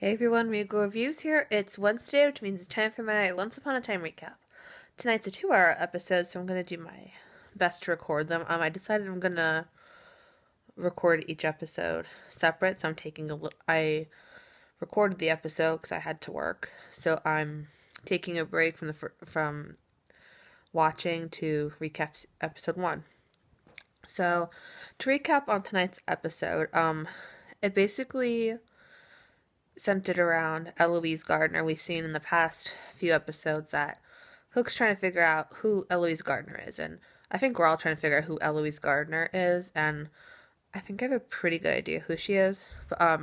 Hey everyone, Regal Reviews here. It's Wednesday, which means it's time for my Once Upon a Time recap. Tonight's a 2-hour episode, so I'm going to do my best to record them. I decided I'm going to record each episode separate, so I recorded the episode because I had to work, so I'm taking a break from watching to recap episode 1. So, to recap on tonight's episode, it basically centered around Eloise Gardner. We've seen in the past few episodes that Hook's trying to figure out who Eloise Gardner is, and I think we're all trying to figure out who Eloise Gardner is, and I think I have a pretty good idea who she is. But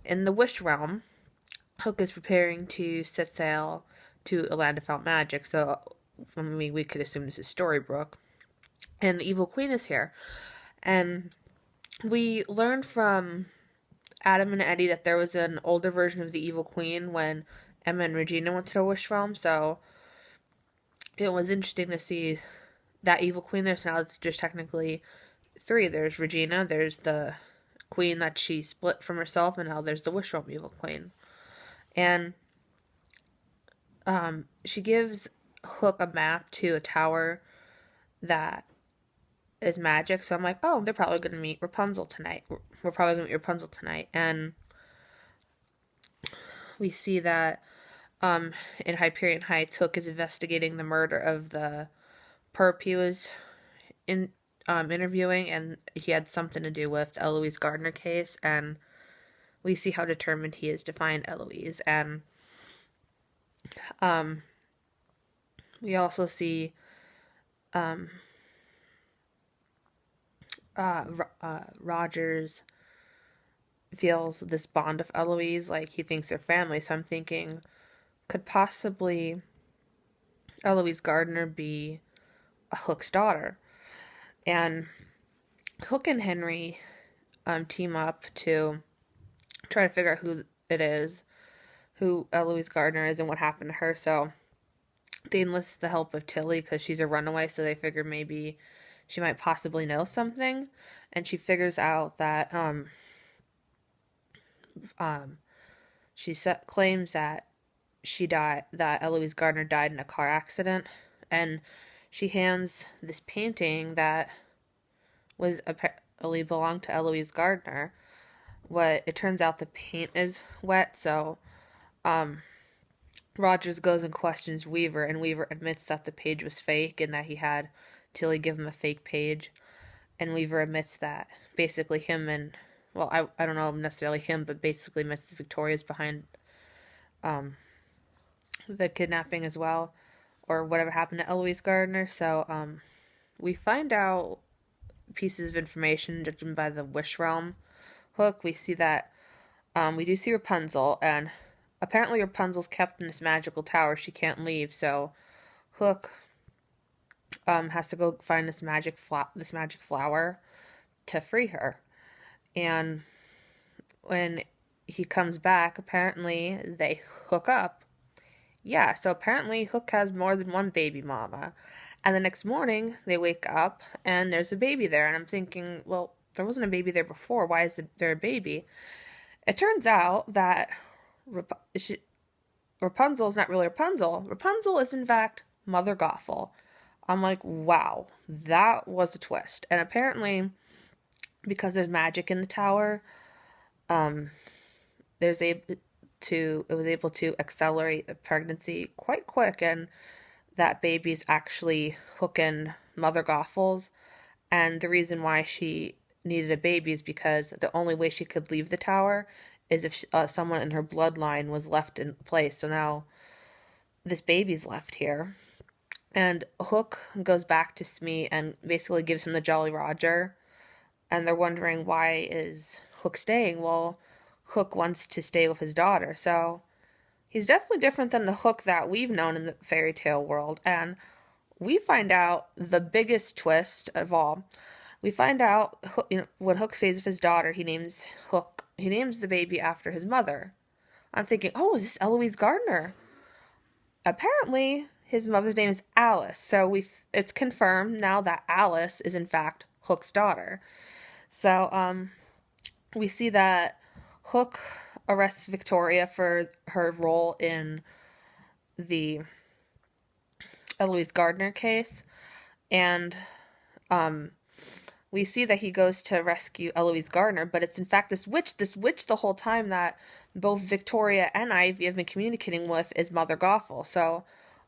in the Wish Realm, Hook is preparing to set sail to a land without magic, so we could assume this is Storybrooke, and the Evil Queen is here, and we learned from Adam and Eddie that there was an older version of the Evil Queen when Emma and Regina went to the Wish Realm, so it was interesting to see that Evil Queen there. So now there's technically 3. There's Regina, there's the queen that she split from herself, and now there's the Wish Realm Evil Queen. And she gives Hook a map to a tower that is magic, so I'm like, oh, they're probably going to meet Rapunzel tonight. We're probably going to meet Rapunzel tonight. And we see that in Hyperion Heights, Hook is investigating the murder of the perp he was interviewing, and he had something to do with the Eloise Gardner case, and we see how determined he is to find Eloise. And we also see Rogers feels this bond of Eloise, like he thinks they're family. So I'm thinking, could possibly Eloise Gardner be Hook's daughter? And Hook and Henry team up to try to figure out who it is, who Eloise Gardner is, and what happened to her. So they enlist the help of Tilly because she's a runaway, so they figure maybe she might possibly know something. And she figures out that claims that that Eloise Gardner died in a car accident, and she hands this painting that was apparently belonged to Eloise Gardner. What it turns out, the paint is wet, so Rogers goes and questions Weaver, and Weaver admits that the page was fake and that he had Tilly give him a fake page. And Weaver admits that basically him and, well, I don't know necessarily him, but basically Miss Victoria's behind the kidnapping as well, or whatever happened to Eloise Gardner. So we find out pieces of information judging by the Wish Realm Hook. We see that we do see Rapunzel, and apparently Rapunzel's kept in this magical tower. She can't leave, so Hook has to go find this magic flower to free her. And when he comes back, apparently they hook up. Yeah, so apparently Hook has more than one baby mama. And the next morning, they wake up, and there's a baby there. And I'm thinking, well, there wasn't a baby there before. Why is there a baby? It turns out that Rapunzel is not really Rapunzel. Rapunzel is, in fact, Mother Gothel. I'm like, wow, that was a twist. And apparently, because there's magic in the tower, it was able to accelerate the pregnancy quite quick, and that baby's actually Hook and Mother Gothel's. And the reason why she needed a baby is because the only way she could leave the tower is if someone in her bloodline was left in place. So now this baby's left here. And Hook goes back to Smee and basically gives him the Jolly Roger. And they're wondering, why is Hook staying? Well, Hook wants to stay with his daughter. So he's definitely different than the Hook that we've known in the fairy tale world. And we find out the biggest twist of all. We find out, when Hook stays with his daughter, he names the baby after his mother. I'm thinking, oh, is this Eloise Gardner? Apparently, his mother's name is Alice, so it's confirmed now that Alice is in fact Hook's daughter. So we see that Hook arrests Victoria for her role in the Eloise Gardner case, and um, we see that he goes to rescue Eloise Gardner, but it's in fact this witch the whole time that both Victoria and Ivy have been communicating with is Mother Gothel. So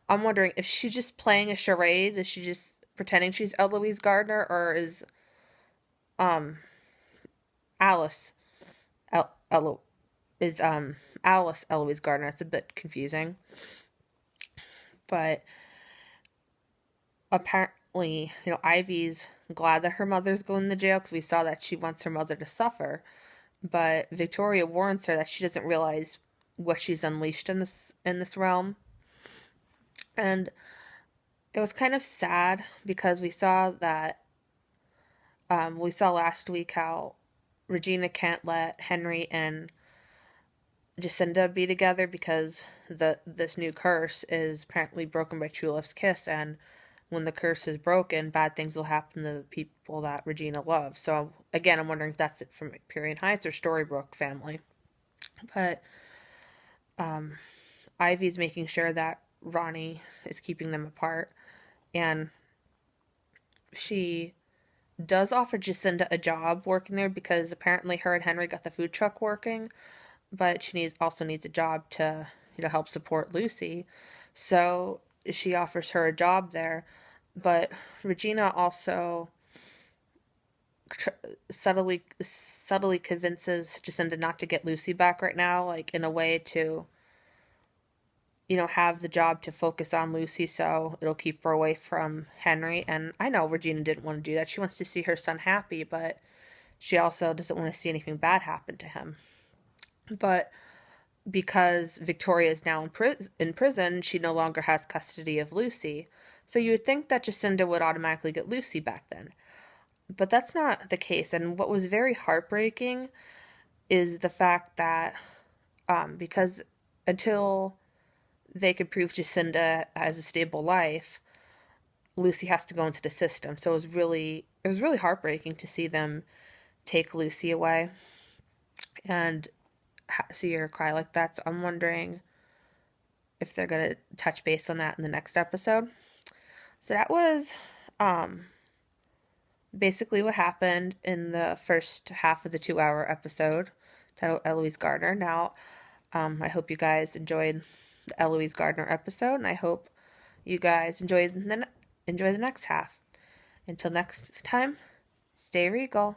I'm wondering if she's just playing a charade, is she just pretending she's Eloise Gardner, or is um Alice Elo is Alice Eloise Gardner? It's a bit confusing. But apparently, Ivy's glad that her mother's going to jail because we saw that she wants her mother to suffer. But Victoria warns her that she doesn't realize what she's unleashed in this realm. And it was kind of sad because we saw last week how Regina can't let Henry and Jacinda be together because this new curse is apparently broken by True Love's kiss, and when the curse is broken, bad things will happen to the people that Regina loves. So again, I'm wondering if that's it from Hyperion Heights or Storybrooke family. But Ivy's making sure that Ronnie is keeping them apart, and she does offer Jacinda a job working there because apparently her and Henry got the food truck working, but she also needs a job to help support Lucy. So she offers her a job there, but Regina also subtly convinces Jacinda not to get Lucy back right now, like in a way to have the job to focus on Lucy, so it'll keep her away from Henry. And I know Regina didn't want to do that. She wants to see her son happy, but she also doesn't want to see anything bad happen to him. But because Victoria is now in prison, she no longer has custody of Lucy. So you would think that Jacinda would automatically get Lucy back then. But that's not the case. And what was very heartbreaking is the fact that because until they could prove Jacinda has a stable life, Lucy has to go into the system. So it was really heartbreaking to see them take Lucy away and see her cry like that. So I'm wondering if they're going to touch base on that in the next episode. So that was basically what happened in the first half of the 2-hour episode titled Eloise Gardner. Now, I hope you guys enjoyed the Eloise Gardner episode, and I hope you guys enjoy the next half. Until next time, stay regal.